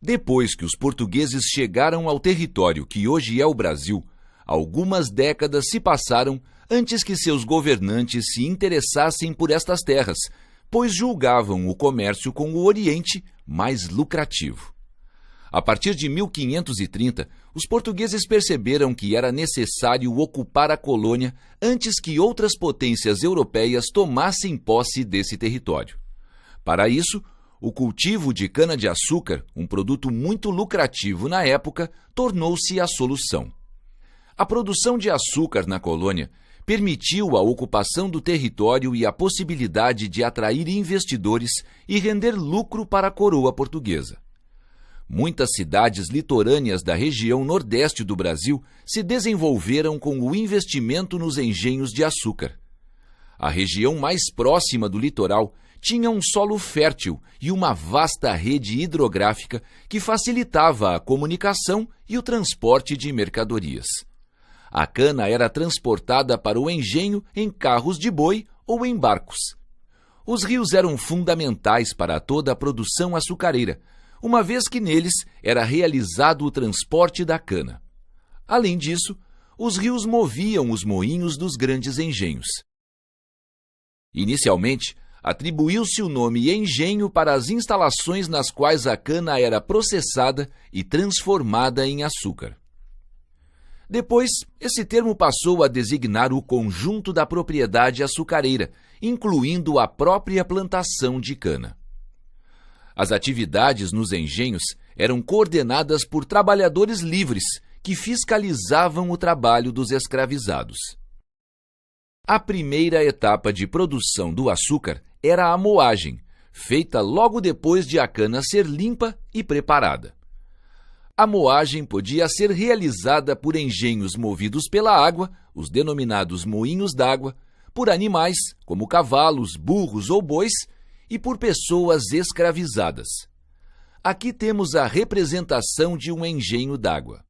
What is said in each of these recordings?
Depois que os portugueses chegaram ao território que hoje é o Brasil, algumas décadas se passaram antes que seus governantes se interessassem por estas terras, pois julgavam o comércio com o Oriente mais lucrativo. A partir de 1530, os portugueses perceberam que era necessário ocupar a colônia antes que outras potências europeias tomassem posse desse território. Para isso, o cultivo de cana-de-açúcar, um produto muito lucrativo na época, tornou-se a solução. A produção de açúcar na colônia permitiu a ocupação do território e a possibilidade de atrair investidores e render lucro para a coroa portuguesa. Muitas cidades litorâneas da região nordeste do Brasil se desenvolveram com o investimento nos engenhos de açúcar. A região mais próxima do litoral tinha um solo fértil e uma vasta rede hidrográfica que facilitava a comunicação e o transporte de mercadorias. A cana era transportada para o engenho em carros de boi ou em barcos. Os rios eram fundamentais para toda a produção açucareira, uma vez que neles era realizado o transporte da cana. Além disso, os rios moviam os moinhos dos grandes engenhos. Inicialmente, atribuiu-se o nome engenho para as instalações nas quais a cana era processada e transformada em açúcar. Depois, esse termo passou a designar o conjunto da propriedade açucareira, incluindo a própria plantação de cana. As atividades nos engenhos eram coordenadas por trabalhadores livres que fiscalizavam o trabalho dos escravizados. A primeira etapa de produção do açúcar era a moagem, feita logo depois de a cana ser limpa e preparada. A moagem podia ser realizada por engenhos movidos pela água, os denominados moinhos d'água, por animais, como cavalos, burros ou bois, e por pessoas escravizadas. Aqui temos a representação de um engenho d'água.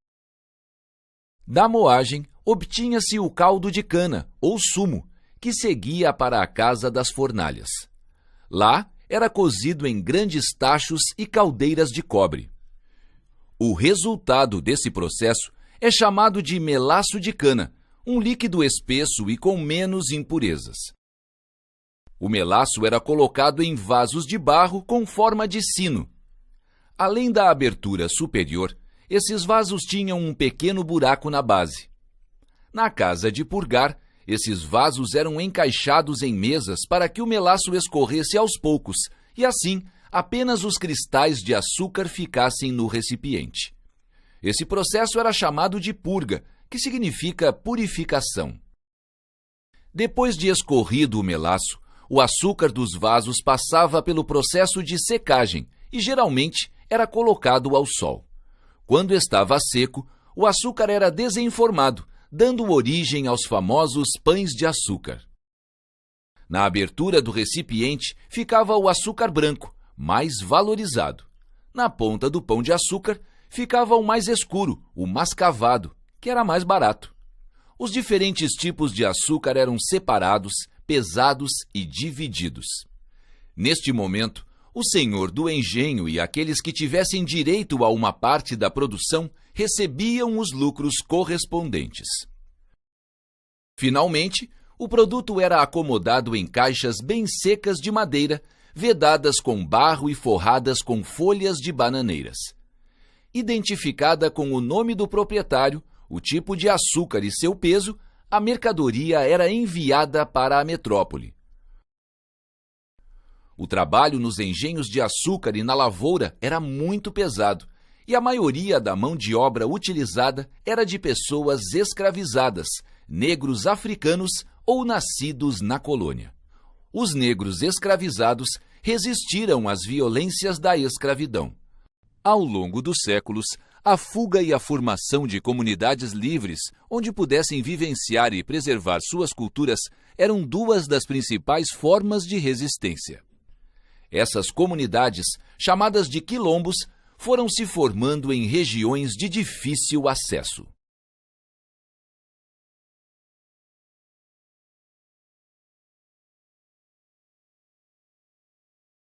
Da moagem, obtinha-se o caldo de cana, ou sumo, que seguia para a casa das fornalhas. Lá, era cozido em grandes tachos e caldeiras de cobre. O resultado desse processo é chamado de melaço de cana, um líquido espesso e com menos impurezas. O melaço era colocado em vasos de barro com forma de sino. Além da abertura superior, esses vasos tinham um pequeno buraco na base. Na casa de purgar, esses vasos eram encaixados em mesas para que o melaço escorresse aos poucos e, assim, apenas os cristais de açúcar ficassem no recipiente. Esse processo era chamado de purga, que significa purificação. Depois de escorrido o melaço, o açúcar dos vasos passava pelo processo de secagem e, geralmente, era colocado ao sol. Quando estava seco, o açúcar era desenformado, dando origem aos famosos pães de açúcar. Na abertura do recipiente ficava o açúcar branco, mais valorizado. Na ponta do pão de açúcar ficava o mais escuro, o mascavado, que era mais barato. Os diferentes tipos de açúcar eram separados, pesados e divididos. Neste momento, o senhor do engenho e aqueles que tivessem direito a uma parte da produção recebiam os lucros correspondentes. Finalmente, o produto era acomodado em caixas bem secas de madeira, vedadas com barro e forradas com folhas de bananeiras. Identificada com o nome do proprietário, o tipo de açúcar e seu peso, a mercadoria era enviada para a metrópole. O trabalho nos engenhos de açúcar e na lavoura era muito pesado, e a maioria da mão de obra utilizada era de pessoas escravizadas, negros africanos ou nascidos na colônia. Os negros escravizados resistiram às violências da escravidão. Ao longo dos séculos, a fuga e a formação de comunidades livres, onde pudessem vivenciar e preservar suas culturas, eram duas das principais formas de resistência. Essas comunidades, chamadas de quilombos, foram se formando em regiões de difícil acesso.